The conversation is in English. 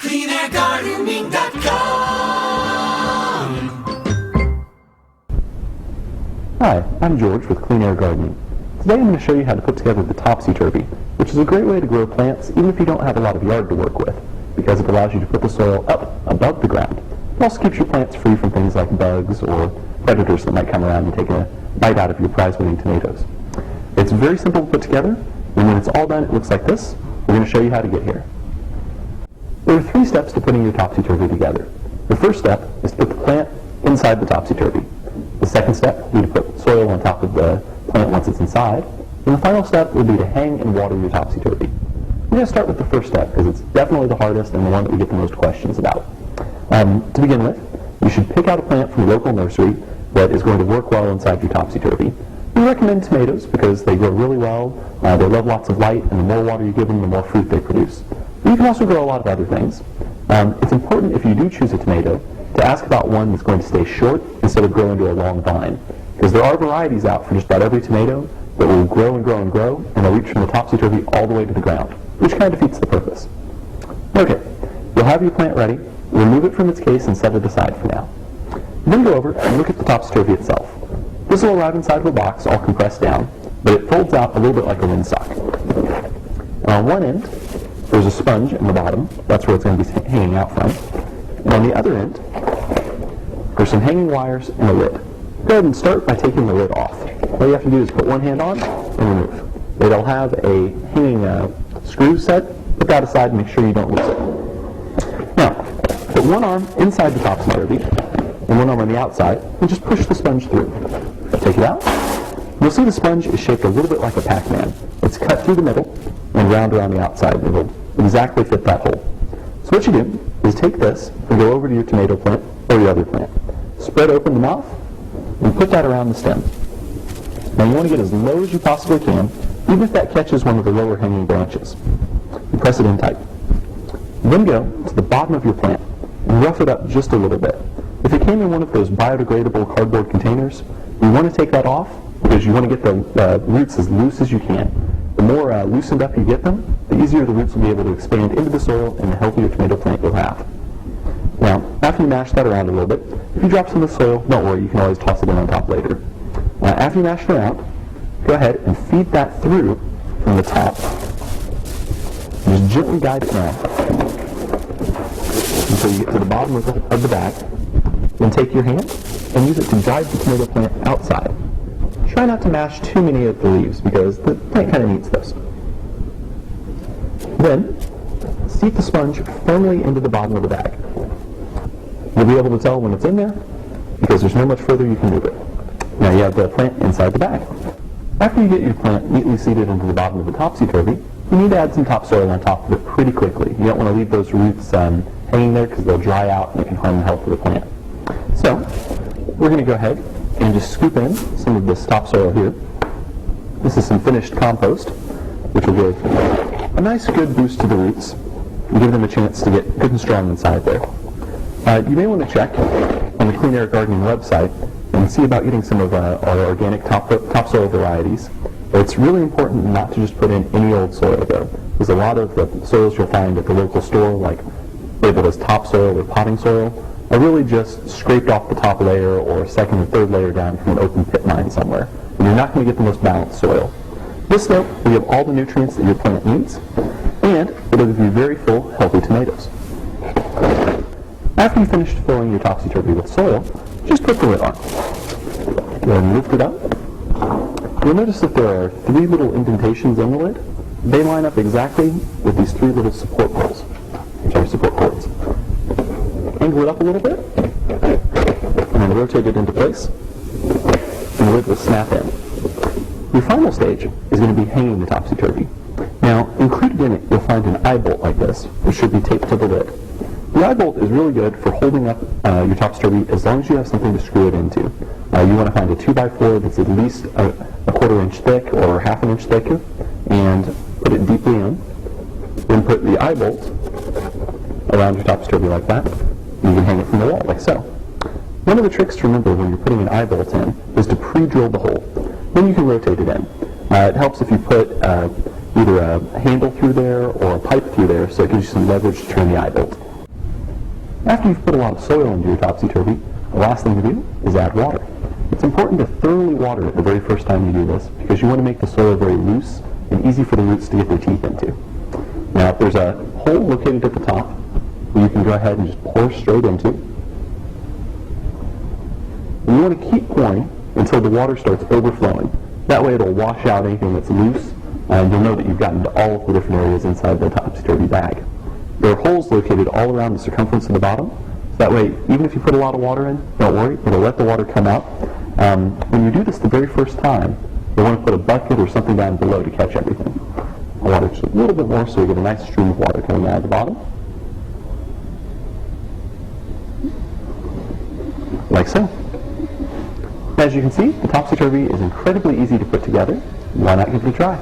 CleanAirGardening.com. Hi, I'm George with Clean Air Gardening. Today I'm going to show you how to put together the topsy-turvy, which is a great way to grow plants even if you don't have a lot of yard to work with, because it allows you to put the soil up above the ground. It also keeps your plants free from things like bugs or predators that might come around and take a bite out of your prize-winning tomatoes. It's very simple to put together, and when it's all done it looks like this. We're going to show you how to get here. There are 3 steps to putting your topsy-turvy together. The first step is to put the plant inside the topsy-turvy. The second step would be to put soil on top of the plant once it's inside. And the final step would be to hang and water your topsy-turvy. We're going to start with the first step because it's definitely the hardest and the one that we get the most questions about. To begin with, you should pick out a plant from your local nursery that is going to work well inside your topsy-turvy. We recommend tomatoes because they grow really well, they love lots of light, and the more water you give them, the more fruit they produce. But you can also grow a lot of other things. It's important if you do choose a tomato to ask about one that's going to stay short instead of grow into a long vine, because there are varieties out for just about every tomato that will grow and grow and grow, and they'll reach from the topsy-turvy all the way to the ground, which kind of defeats the purpose. Okay, you'll have your plant ready. Remove it from its case and set it aside for now. Then go over and look at the topsy-turvy itself. This will arrive inside of a box all compressed down, but it folds out a little bit like a windsock. And on one end, there's a sponge in the bottom. That's where it's going to be hanging out from. And on the other end, there's some hanging wires and a lid. Go ahead and start by taking the lid off. All you have to do is put one hand on and remove. It'll have a hanging screw set. Put that aside and make sure you don't lose it. Now, put one arm inside the topsy-turvy and one arm on the outside and just push the sponge through. Take it out. You'll see the sponge is shaped a little bit like a Pac-Man. It's cut through the middle and round around the outside. It'll exactly fit that hole. So what you do is take this and go over to your tomato plant or your other plant. Spread open the mouth and put that around the stem. Now you want to get as low as you possibly can, even if that catches one of the lower hanging branches. And press it in tight. Then go to the bottom of your plant and rough it up just a little bit. If it came in one of those biodegradable cardboard containers, you want to take that off because you want to get the roots as loose as you can. The more loosened up you get them, the easier the roots will be able to expand into the soil and the healthier tomato plant you'll have. Now, after you mash that around a little bit, if you drop some of the soil, don't worry, you can always toss it in on top later. After you mash it around, go ahead and feed that through from the top. Just gently guide it down until you get to the bottom of the bag. Then take your hand and use it to guide the tomato plant outside. Try not to mash too many of the leaves because the plant kind of needs those. Then, seat the sponge firmly into the bottom of the bag. You'll be able to tell when it's in there because there's no much further you can move it. Now you have the plant inside the bag. After you get your plant neatly seated into the bottom of the topsy-turvy, you need to add some topsoil on top of it pretty quickly. You don't want to leave those roots hanging there because they'll dry out and it can harm the health of the plant. So, we're going to go ahead and just scoop in some of this topsoil here. This is some finished compost, which will give a nice good boost to the roots and give them a chance to get good and strong inside there. You may want to check on the Clean Air Gardening website and see about getting some of our organic topsoil varieties. It's really important not to just put in any old soil though, because a lot of the soils you'll find at the local store, like labeled as topsoil or potting soil, are really just scraped off the top layer or second or third layer down from an open pit mine somewhere. And you're not going to get the most balanced soil. This though, we have all the nutrients that your plant needs, and it'll give you very full, healthy tomatoes. After you finish filling your topsy-turvy with soil, just put the lid on. Go ahead and lift it up. You'll notice that there are 3 little indentations in the lid. They line up exactly with these 3 little support poles, which are support cords. Angle it up a little bit, and then rotate it into place, and the lid will snap in. Your final stage is going to be hanging the topsy-turvy. Now, included in it, you'll find an eye bolt like this, which should be taped to the lid. The eye bolt is really good for holding up your topsy-turvy as long as you have something to screw it into. You want to find a 2x4 that's at least a 1/4 inch thick or 1/2 inch thicker, and put it deeply in. Then put the eye bolt around your topsy-turvy like that. You can hang it from the wall like so. One of the tricks to remember when you're putting an eye bolt in is to pre-drill the hole. Then you can rotate it in. It helps if you put either a handle through there or a pipe through there, so it gives you some leverage to turn the eye bolt. After you've put a lot of soil into your topsy-turvy, the last thing to do is add water. It's important to thoroughly water it the very first time you do this because you want to make the soil very loose and easy for the roots to get their teeth into. Now, if there's a hole located at the top, you can go ahead and just pour straight into. And you want to keep pouring until the water starts overflowing. That way it'll wash out anything that's loose, and you'll know that you've gotten to all of the different areas inside the topsy-turvy bag. There are holes located all around the circumference of the bottom, so that way, even if you put a lot of water in, don't worry, it'll let the water come out. When you do this the very first time, you'll want to put a bucket or something down below to catch everything. I'll water just a little bit more so we get a nice stream of water coming out of the bottom. Like so. As you can see, the topsy-turvy is incredibly easy to put together. Why not give it a try?